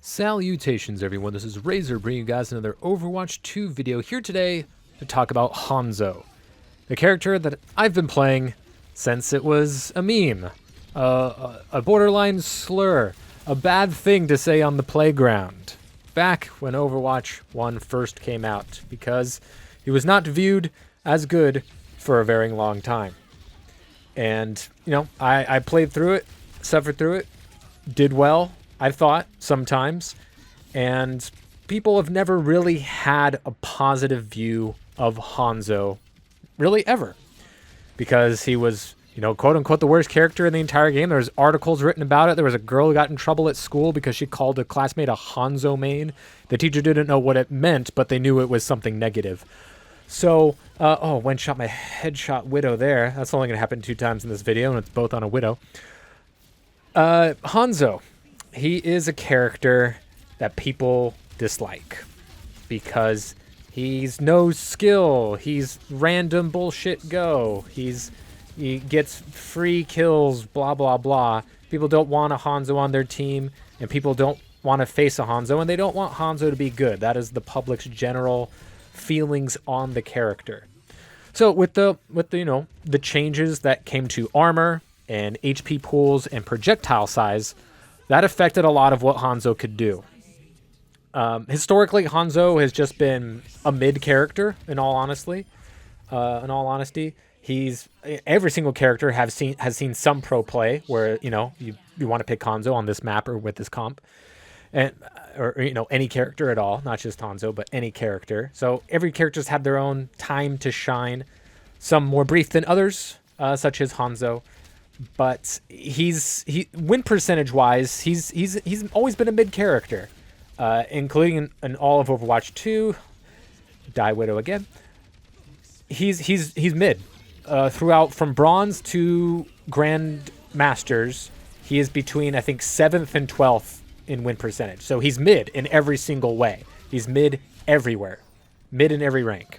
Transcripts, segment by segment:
Salutations everyone, this is Razor bringing you guys another Overwatch 2 video here today to talk about Hanzo, the character that I've been playing since it was a meme, a borderline slur, a bad thing to say on the playground, back when Overwatch 1 first came out, because he was not viewed as good for a very long time. And, you know, I played through it, suffered through it, did well, I thought, sometimes, and people have never really had a positive view of Hanzo, really ever, because he was, you know, quote-unquote the worst character in the entire game. There was articles written about it. There was a girl who got in trouble at school because she called a classmate a Hanzo main. The teacher didn't know what it meant, but they knew it was something negative. So, one shot my headshot Widow there. That's only going to happen 2 times in this video, and it's both on a Widow. Hanzo. He is a character that people dislike because he's no skill. He's random bullshit go. He gets free kills, blah, blah, blah. People don't want a Hanzo on their team, and people don't want to face a Hanzo, and they don't want Hanzo to be good. That is the public's general feelings on the character. So with the you know, the changes that came to armor and HP pools and projectile size, that affected a lot of what Hanzo could do. Historically, Hanzo has just been a mid character. In all honesty, every single character has seen some pro play where you want to pick Hanzo on this map or with this comp, or any character at all, not just Hanzo, but any character. So every character's had their own time to shine. Some more brief than others, such as Hanzo. But win percentage wise, he's always been a mid character, including in all of Overwatch 2. Die Widow again. He's mid throughout, from bronze to grand masters. He is between, I think, 7th and 12th in win percentage. So he's mid in every single way. He's mid everywhere, mid in every rank.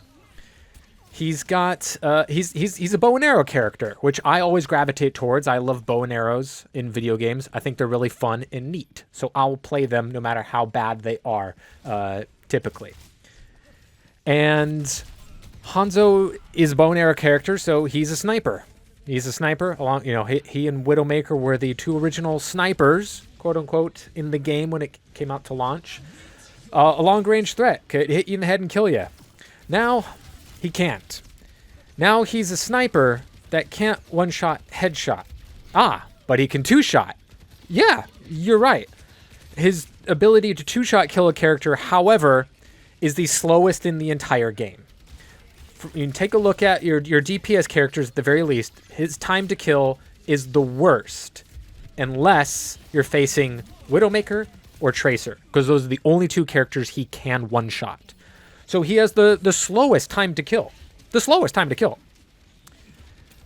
He's got he's a bow and arrow character, which I always gravitate towards. I love bow and arrows in video games. I think they're really fun and neat. So I'll play them no matter how bad they are, typically. And Hanzo is a bow and arrow character, so he's a sniper. He's a sniper. Along, he and Widowmaker were the 2 original snipers, quote unquote, in the game when it came out to launch. A long range threat could hit you in the head and kill you. Now he can't. Now he's a sniper that can't one-shot headshot. But he can 2-shot. Yeah, you're right. His ability to 2-shot kill a character, however, is the slowest in the entire game. You can take a look at your DPS characters at the very least. His time to kill is the worst, unless you're facing Widowmaker or Tracer, because those are the only 2 characters he can one-shot. So he has the slowest time to kill. The slowest time to kill.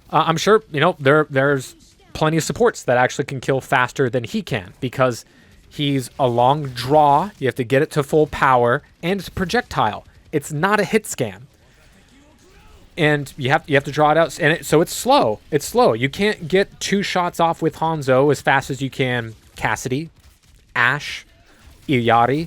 I'm sure, there's plenty of supports that actually can kill faster than he can, because he's a long draw. You have to get it to full power, and it's a projectile. It's not a hit scan. And you have to draw it out, and so it's slow. It's slow. You can't get 2 shots off with Hanzo as fast as you can Cassidy, Ashe, Iyari,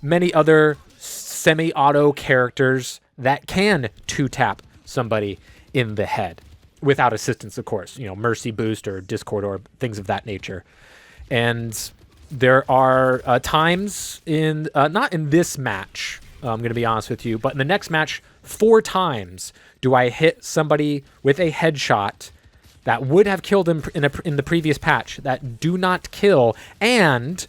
many other semi-auto characters that can 2-tap somebody in the head without assistance, of course. Mercy boost or Discord or things of that nature. And there are times in not in this match, I'm going to be honest with you, but in the next match, 4 times do I hit somebody with a headshot that would have killed him in the previous patch that do not kill, and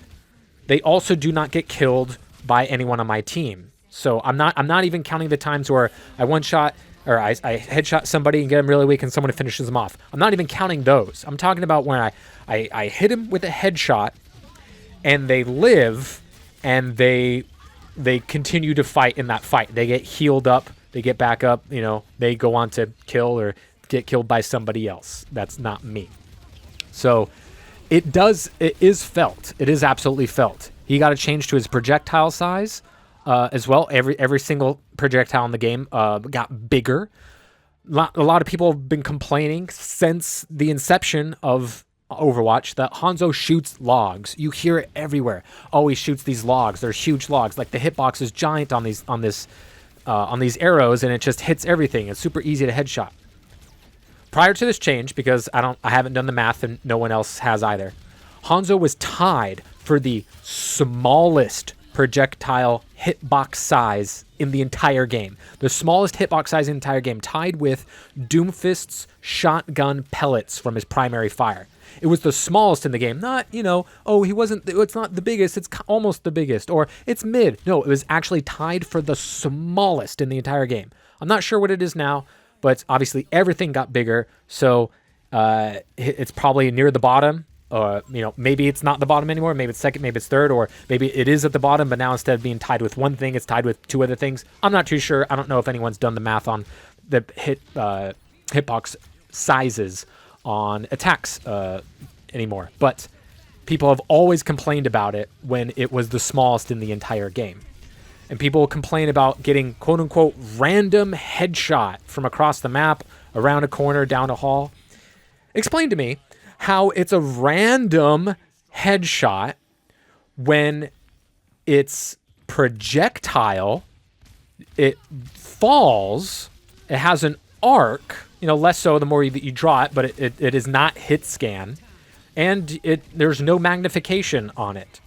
they also do not get killed by anyone on my team. So I'm not even counting the times where I one-shot or I headshot somebody and get them really weak and someone finishes them off. I'm not even counting those. I'm talking about when I hit him with a headshot and they live and they continue to fight in that fight. They get healed up. They get back up. They go on to kill or get killed by somebody else. That's not me. So it is felt. It is absolutely felt. He got a change to his projectile size. As well, every single projectile in the game got bigger. A lot of people have been complaining since the inception of Overwatch that Hanzo shoots logs. You hear it everywhere. Oh, he shoots these logs. They're huge logs. Like the hitbox is giant on these arrows, and it just hits everything. It's super easy to headshot. Prior to this change, because I haven't done the math and no one else has either, Hanzo was tied for the smallest projectile hitbox size in the entire game. The smallest hitbox size in the entire game, tied with Doomfist's shotgun pellets from his primary fire. It was the smallest in the game. Not, it's not the biggest, it's almost the biggest, or it's mid. No, it was actually tied for the smallest in the entire game. I'm not sure what it is now, but obviously everything got bigger, so it's probably near the bottom. Maybe it's not the bottom anymore. Maybe it's second, maybe it's third, or maybe it is at the bottom, but now instead of being tied with one thing, it's tied with two other things. I'm not too sure. I don't know if anyone's done the math on the hitbox sizes on attacks anymore, but people have always complained about it when it was the smallest in the entire game. And people complain about getting quote-unquote random headshot from across the map, around a corner, down a hall. Explain to me how it's a random headshot when it's projectile, it falls, it has an arc, less so the more you draw it, but it is not hit scan, and there's no magnification on it.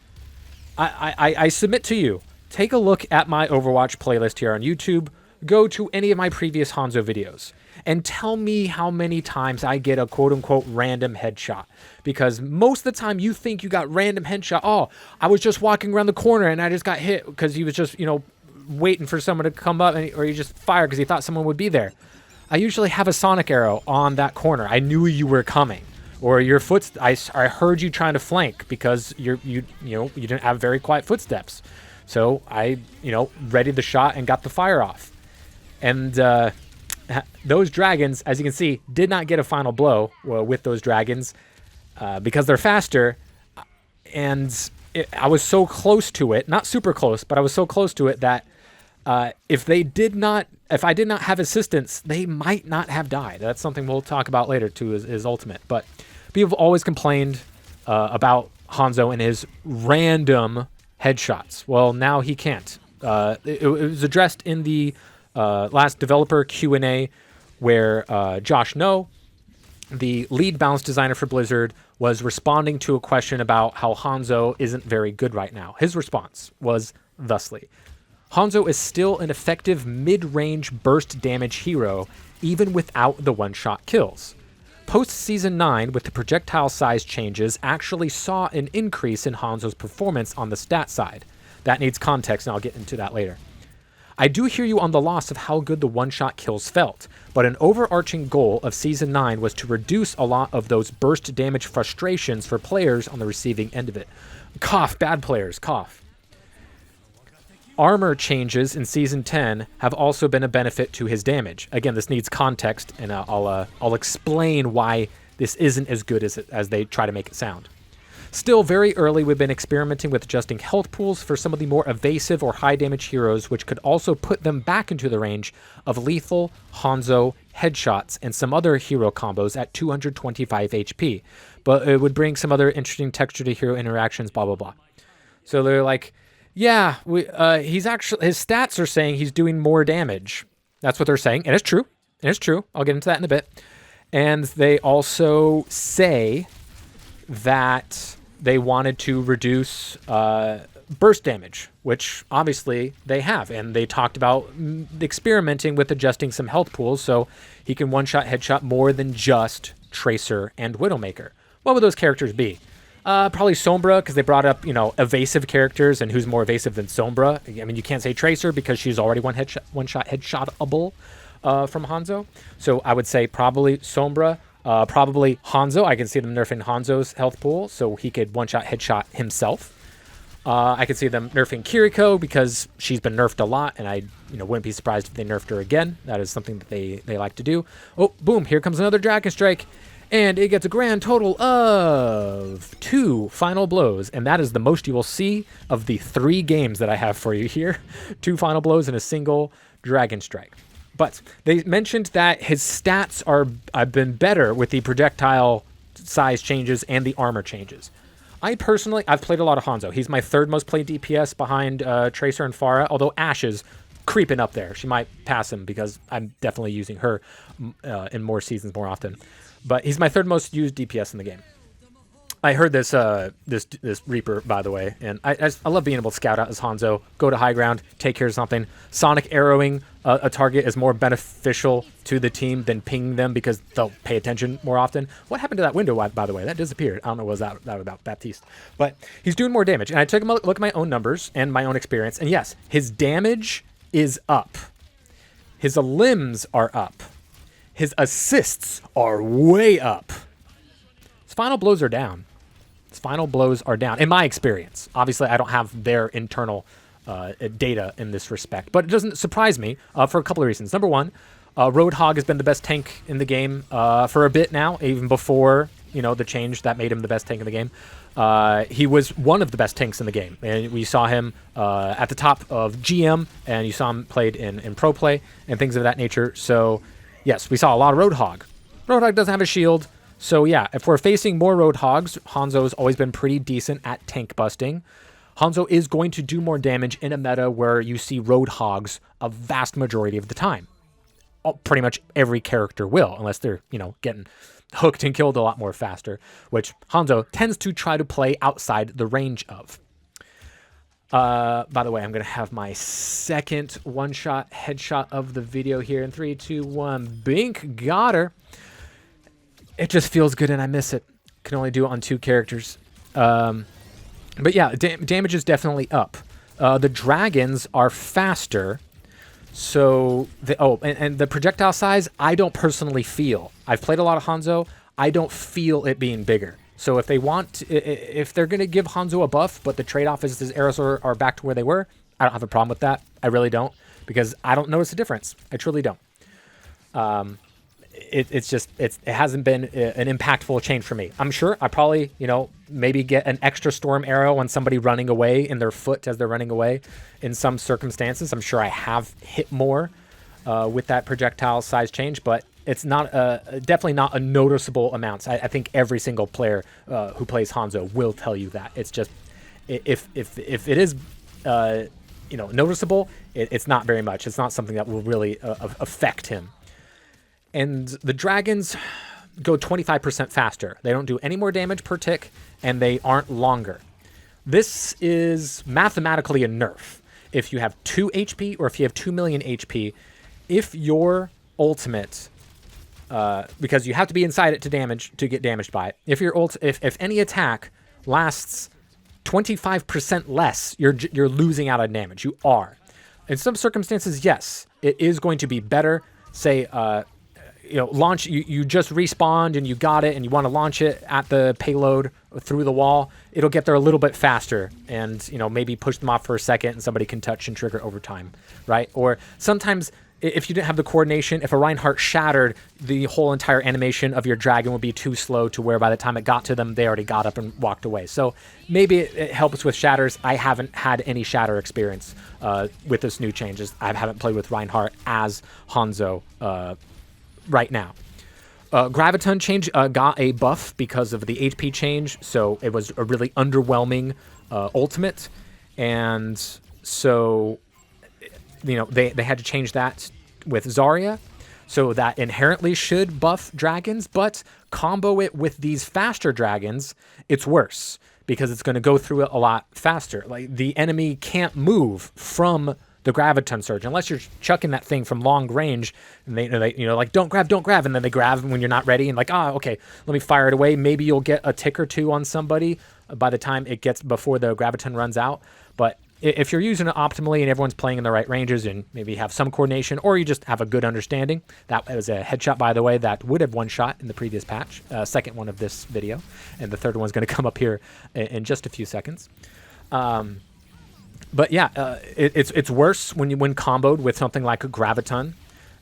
I submit to you, take a look at my Overwatch playlist here on YouTube, go to any of my previous Hanzo videos, and tell me how many times I get a quote-unquote random headshot. Because most of the time you think you got random headshot. Oh, I was just walking around the corner and I just got hit because he was just, waiting for someone to come up, or he just fired because he thought someone would be there. I usually have a sonic arrow on that corner. I knew you were coming. Or your I heard you trying to flank because you didn't have very quiet footsteps. So I, readied the shot and got the fire off. And those dragons, as you can see, did not get a final blow with those dragons because they're faster. And I was so close to it, not super close, but I was so close to it that if I did not have assistance, they might not have died. That's something we'll talk about later too, is ultimate. But people have always complained about Hanzo and his random headshots. Well, now he can't. It was addressed in the last developer Q&A where Josh No, the lead balance designer for Blizzard, was responding to a question about how Hanzo isn't very good right now. His response was thusly: Hanzo is still an effective mid-range burst damage hero, even without the one-shot kills. Post-Season 9, with the projectile size changes, actually saw an increase in Hanzo's performance on the stat side. That needs context, and I'll get into that later. I do hear you on the loss of how good the one-shot kills felt, but an overarching goal of Season 9 was to reduce a lot of those burst damage frustrations for players on the receiving end of it. Cough, bad players, cough. Armor changes in Season 10 have also been a benefit to his damage. Again, this needs context, and I'll explain why this isn't as good as they try to make it sound. Still, very early, we've been experimenting with adjusting health pools for some of the more evasive or high-damage heroes, which could also put them back into the range of lethal, Hanzo, headshots, and some other hero combos at 225 HP. But it would bring some other interesting texture to hero interactions, blah, blah, blah. So they're like, yeah, his stats are saying he's doing more damage. That's what they're saying, and it's true. And it's true. I'll get into that in a bit. And they also say that they wanted to reduce burst damage, which obviously they have. And they talked about experimenting with adjusting some health pools so he can one-shot, headshot more than just Tracer and Widowmaker. What would those characters be? Probably Sombra, because they brought up, evasive characters, and who's more evasive than Sombra? I mean, you can't say Tracer because she's already one-shot headshotable from Hanzo. So I would say probably Sombra. Probably Hanzo. I can see them nerfing Hanzo's health pool so he could one-shot headshot himself. I could see them nerfing Kiriko because she's been nerfed a lot, and I wouldn't be surprised if they nerfed her again. That is something that they like to do. Oh, boom, here comes another Dragon Strike, and it gets a grand total of 2 final blows, and that is the most you will see of the 3 games that I have for you here. 2 final blows and a single Dragon Strike. But they mentioned that his stats have been better with the projectile size changes and the armor changes. I've played a lot of Hanzo. He's my third most played DPS behind Tracer and Pharah, although Ashe is creeping up there. She might pass him because I'm definitely using her in more seasons more often. But he's my third most used DPS in the game. I heard this Reaper, by the way, and I love being able to scout out as Hanzo, go to high ground, take care of something. Sonic arrowing a target is more beneficial to the team than pinging them because they'll pay attention more often. What happened to that window, by the way? That disappeared. I don't know what was that about Baptiste. But he's doing more damage, and I took a look at my own numbers and my own experience, and yes, his damage is up. His limbs are up. His assists are way up. His final blows are down. His final blows are down, in my experience. Obviously, I don't have their internal data in this respect, but it doesn't surprise me for a couple of reasons. Number one, Roadhog has been the best tank in the game for a bit now, even before the change that made him the best tank in the game. He was one of the best tanks in the game, and we saw him at the top of GM, and you saw him played in Pro Play and things of that nature. So, yes, we saw a lot of Roadhog. Roadhog doesn't have a shield. So yeah, if we're facing more Roadhogs, Hanzo's always been pretty decent at tank busting. Hanzo is going to do more damage in a meta where you see Roadhogs a vast majority of the time. Pretty much every character will, unless they're, getting hooked and killed a lot more faster, which Hanzo tends to try to play outside the range of. By the way, I'm going to have my second one-shot headshot of the video here in 3, 2, 1. Bink, got her. It just feels good and I miss it. Can only do it on 2 characters. But yeah, damage is definitely up. The dragons are faster. So, and the projectile size, I don't personally feel. I've played a lot of Hanzo. I don't feel it being bigger. So if they're going to give Hanzo a buff, but the trade-off is his arrows are back to where they were, I don't have a problem with that. I really don't. Because I don't notice a difference. I truly don't. It hasn't been an impactful change for me. I'm sure I probably, maybe get an extra storm arrow on somebody running away in their foot as they're running away in some circumstances. I'm sure I have hit more with that projectile size change, but it's not definitely not a noticeable amount. I think every single player who plays Hanzo will tell you that. It's just, if it is, noticeable, it's not very much. It's not something that will really affect him. And the dragons go 25% faster. They don't do any more damage per tick, and they aren't longer. This is mathematically a nerf. If you have 2 HP or if you have 2 million HP, if your ultimate, because you have to be inside it to get damaged by it. If your if any attack lasts 25% less, you're losing out on damage. You are. In some circumstances, yes, it is going to be better. Say, launch, you just respawned and you got it and you want to launch it at the payload through the wall, it'll get there a little bit faster and, maybe push them off for a second and somebody can touch and trigger overtime, right? Or sometimes if you didn't have the coordination, if a Reinhardt shattered, the whole entire animation of your dragon would be too slow to where by the time it got to them, they already got up and walked away. So maybe it helps with shatters. I haven't had any shatter experience with this new changes. I haven't played with Reinhardt as Hanzo right now. Graviton change got a buff because of the HP change, so it was a really underwhelming ultimate, and so they had to change that with Zarya, so that inherently should buff dragons, but combo it with these faster dragons, it's worse because it's going to go through it a lot faster. Like the enemy can't move from the graviton surge unless you're chucking that thing from long range and they like don't grab, and then they grab when you're not ready and like, okay, let me fire it away. Maybe you'll get a tick or two on somebody by the time it gets before the graviton runs out. But if you're using it optimally and everyone's playing in the right ranges and maybe have some coordination or you just have a good understanding, that was a headshot, by the way, that would have one shot in the previous patch, second one of this video, and the third one's going to come up here in just a few seconds. But yeah, it's worse when comboed with something like a graviton.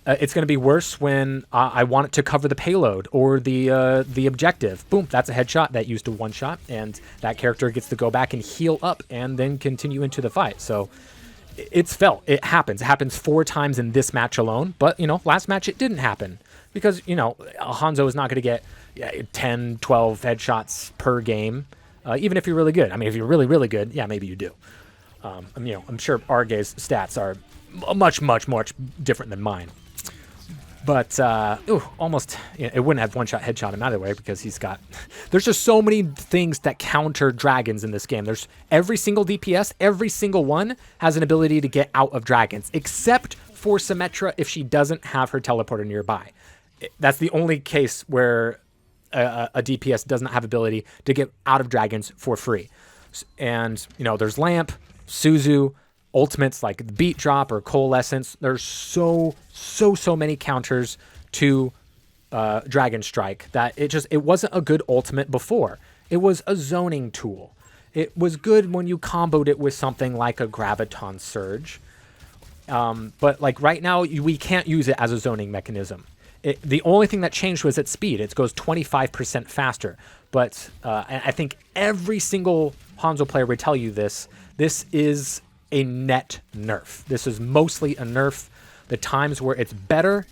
It's going to be worse when I want it to cover the payload or the objective. Boom, that's a headshot that used a one shot, and that character gets to go back and heal up and then continue into the fight. So it's felt. It happens. It happens 4 times in this match alone. But last match it didn't happen because Hanzo is not going to get 10, 12 headshots per game, even if you're really good. I mean, if you're really, really good, yeah, maybe you do. I'm sure Arge's stats are much, much, much different than mine. But, almost, it wouldn't have one-shot headshot him either way because he's got... There's just so many things that counter dragons in this game. There's every single DPS, every single one has an ability to get out of dragons, except for Symmetra if she doesn't have her teleporter nearby. That's the only case where a DPS doesn't have ability to get out of dragons for free. And, there's Lamp, Suzu, ultimates like the Beat Drop or Coalescence. There's so many counters to Dragon Strike that it wasn't a good ultimate before. It was a zoning tool. It was good when you comboed it with something like a Graviton Surge. But like right now, we can't use it as a zoning mechanism. The only thing that changed was its speed. It goes 25% faster. But I think every single Hanzo player would tell you this. This is a net nerf. This is mostly a nerf. The times where it's better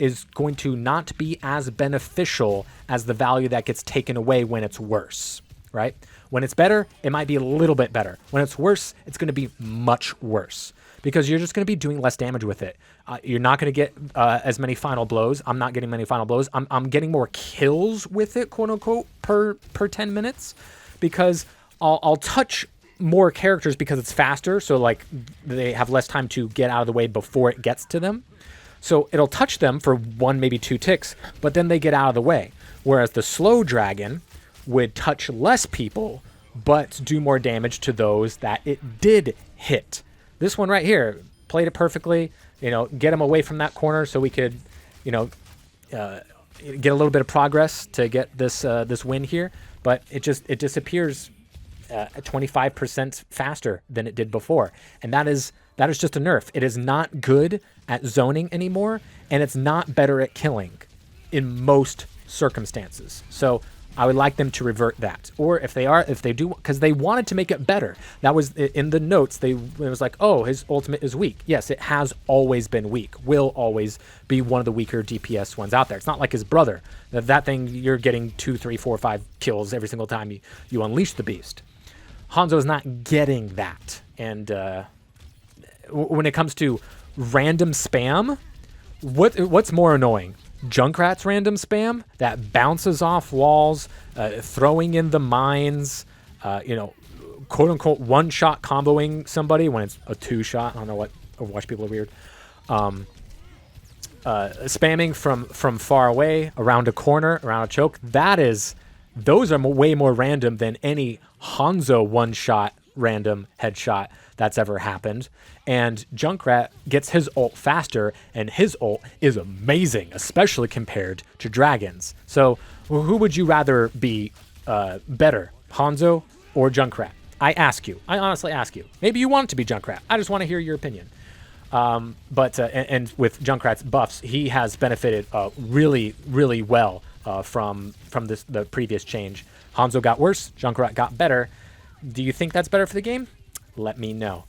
is going to not be as beneficial as the value that gets taken away when it's worse, right? When it's better, it might be a little bit better. When it's worse, it's going to be much worse because you're just going to be doing less damage with it. You're not going to get as many final blows. I'm not getting many final blows. I'm getting more kills with it, quote unquote, per 10 minutes because I'll touch more characters because it's faster, so like they have less time to get out of the way before it gets to them. So it'll touch them for 1, maybe 2 ticks, but then they get out of the way. Whereas the slow dragon would touch less people, but do more damage to those that it did hit. This one right here played it perfectly. Get him away from that corner so we could, get a little bit of progress to get this win here. But it disappears 25% faster than it did before. And that is just a nerf. It is not good at zoning anymore, and it's not better at killing in most circumstances. So I would like them to revert that. Or if they do, because they wanted to make it better. That was in the notes. It was like, oh, his ultimate is weak. Yes, it has always been weak. Will always be one of the weaker DPS ones out there. It's not like his brother. That thing, you're getting 2, 3, 4, 5 kills every single time you unleash the beast. Hanzo is not getting that. And when it comes to random spam, what's more annoying? Junkrat's random spam that bounces off walls, throwing in the mines, quote unquote one-shot comboing somebody when it's a 2-shot. I don't know what Overwatch people are weird. Spamming from far away, around a corner, around a choke. Those are way more random than any Hanzo one-shot random headshot that's ever happened. And Junkrat gets his ult faster, and his ult is amazing, especially compared to Dragons. So who would you rather be better, Hanzo or Junkrat? I honestly ask you. Maybe you want it to be Junkrat. I just want to hear your opinion. But with Junkrat's buffs, he has benefited really, really well from the previous change. Hanzo got worse, Junkrat got better. Do you think that's better for the game? Let me know.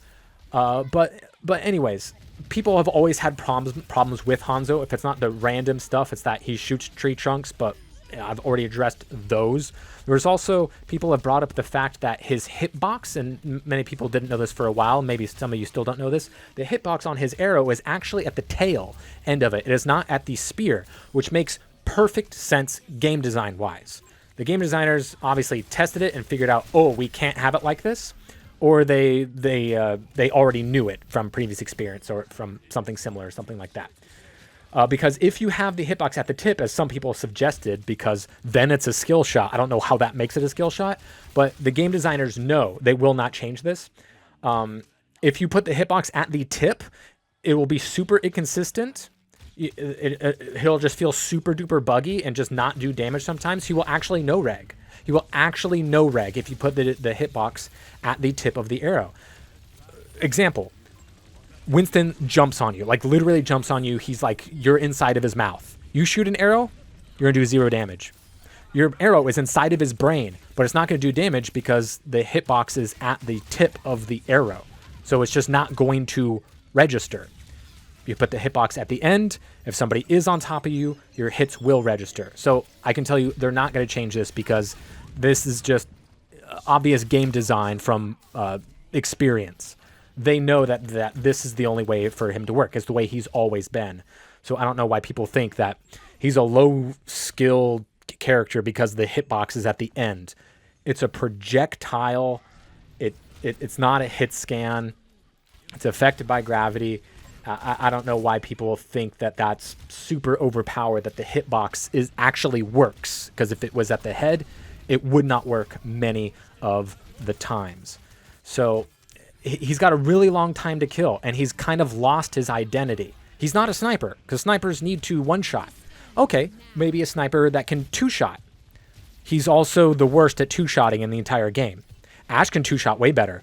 But anyways, people have always had problems with Hanzo. If it's not the random stuff, it's that he shoots tree trunks, but I've already addressed those. There's also, people have brought up the fact that his hitbox, and many people didn't know this for a while, maybe some of you still don't know this, the hitbox on his arrow is actually at the tail end of it. It is not at the spear, which makes perfect sense game design wise. The game designers obviously tested it and figured out, oh, we can't have it like this, or they already knew it from previous experience or from something similar, something like that. Because if you have the hitbox at the tip, as some people suggested, because then it's a skill shot. I don't know how that makes it a skill shot, but the game designers know they will not change this. If you put the hitbox at the tip, it will be super inconsistent. He'll just feel super duper buggy and just not do damage sometimes. He will actually no-reg. He will actually no-reg if you put the hitbox at the tip of the arrow. Example. Winston jumps on you, like literally jumps on you. He's like, you're inside of his mouth. You shoot an arrow, you're going to do 0 damage. Your arrow is inside of his brain, but it's not going to do damage because the hitbox is at the tip of the arrow. So it's just not going to register. You put the hitbox at the end. If somebody is on top of you, your hits will register. So I can tell you they're not going to change this because this is just obvious game design from experience. They know that this is the only way for him to work. It's the way he's always been. So I don't know why people think that he's a low-skilled character because the hitbox is at the end. It's a projectile. It's not a hit scan. It's affected by gravity. I don't know why people think that that's super overpowered, that the hitbox actually works. Because if it was at the head, it would not work many of the times. So he's got a really long time to kill, and he's kind of lost his identity. He's not a sniper, because snipers need to one-shot. Okay, maybe a sniper that can two-shot. He's also the worst at two-shotting in the entire game. Ash can two-shot way better.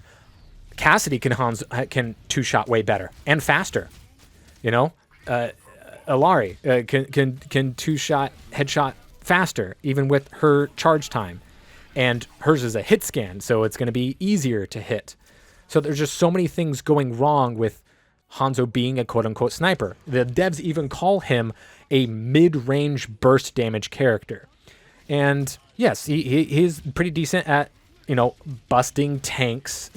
Cassidy can two-shot way better and faster. You know, Alari can two-shot headshot faster, even with her charge time. And hers is a hit scan, so it's going to be easier to hit. So there's just so many things going wrong with Hanzo being a quote-unquote sniper. The devs even call him a mid-range burst damage character. And yes, he's pretty decent at, busting tanks,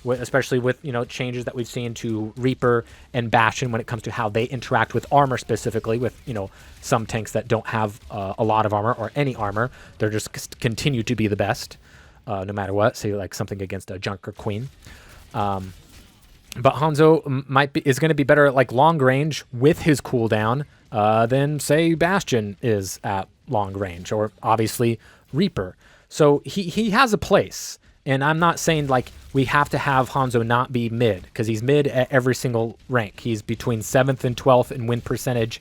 especially with, changes that we've seen to Reaper and Bastion when it comes to how they interact with armor specifically with, some tanks that don't have a lot of armor or any armor. They're just continue to be the best, no matter what. Say like something against a Junker Queen. But Hanzo is going to be better at like long range with his cooldown than say Bastion is at long range, or obviously Reaper. So he has a place, and I'm not saying like we have to have Hanzo not be mid, because he's mid at every single rank. He's between 7th and 12th in win percentage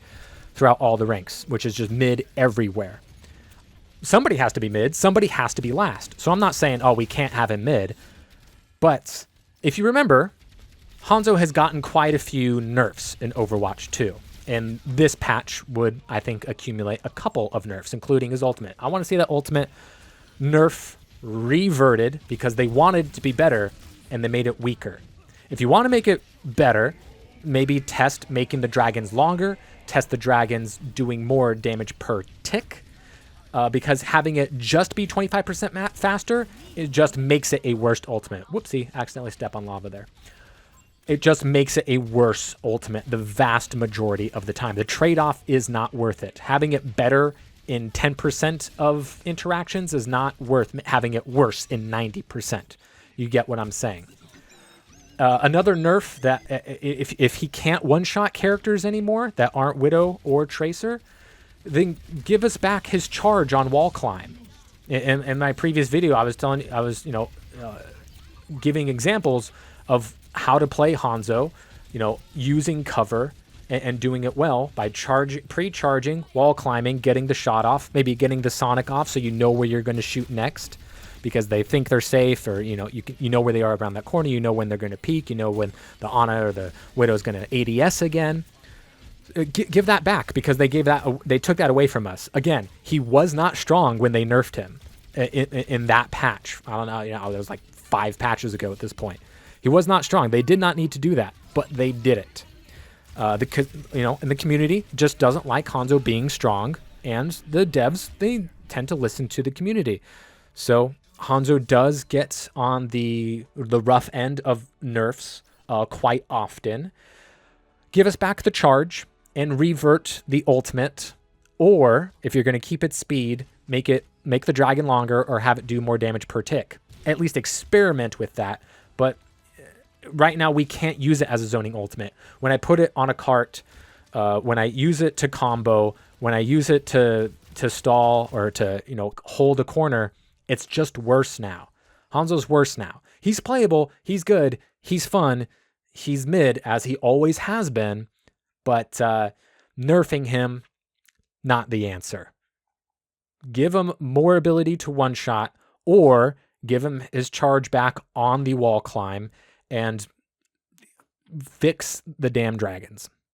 throughout all the ranks, which is just mid everywhere. Somebody has to be mid, somebody has to be last. So I'm not saying, we can't have him mid, but if you remember, Hanzo has gotten quite a few nerfs in Overwatch 2. And this patch would, I think, accumulate a couple of nerfs, including his ultimate. I want to see that ultimate nerf reverted because they wanted it to be better and they made it weaker. If you want to make it better, maybe test making the dragons longer, test the dragons doing more damage per tick, because having it just be 25% faster, it just makes it a worse ultimate. Whoopsie, accidentally step on lava there. It just makes it a worse ultimate the vast majority of the time. The trade-off is not worth it. Having it better in 10% of interactions is not worth having it worse in 90%. You get what I'm saying. Another nerf that if he can't one-shot characters anymore that aren't Widow or Tracer, then give us back his charge on wall climb. In my previous video, I was giving examples of how to play Hanzo, using cover and doing it well by pre-charging, wall climbing, getting the shot off, maybe getting the Sonic off so you know where you're going to shoot next because they think they're safe, or you know where they are around that corner, you know when they're going to peek, you know when the Ana or the Widow is going to ADS again. Give that back because they took that away from us. Again, he was not strong when they nerfed him in that patch. I don't know, it was like 5 patches ago at this point. He was not strong. They did not need to do that, but they did it. And the community just doesn't like Hanzo being strong, and the devs, they tend to listen to the community. So Hanzo does get on the rough end of nerfs quite often. Give us back the charge and revert the ultimate, or if you're going to keep its speed, make the dragon longer or have it do more damage per tick. At least experiment with that, but right now we can't use it as a zoning ultimate. When I put it on a cart, when I use it to combo, when I use it to stall or to hold a corner, it's just worse now. Hanzo's worse now. He's playable, he's good, he's fun, he's mid as he always has been, but nerfing him, not the answer. Give him more ability to one-shot, or give him his charge back on the wall climb and fix the damn dragons.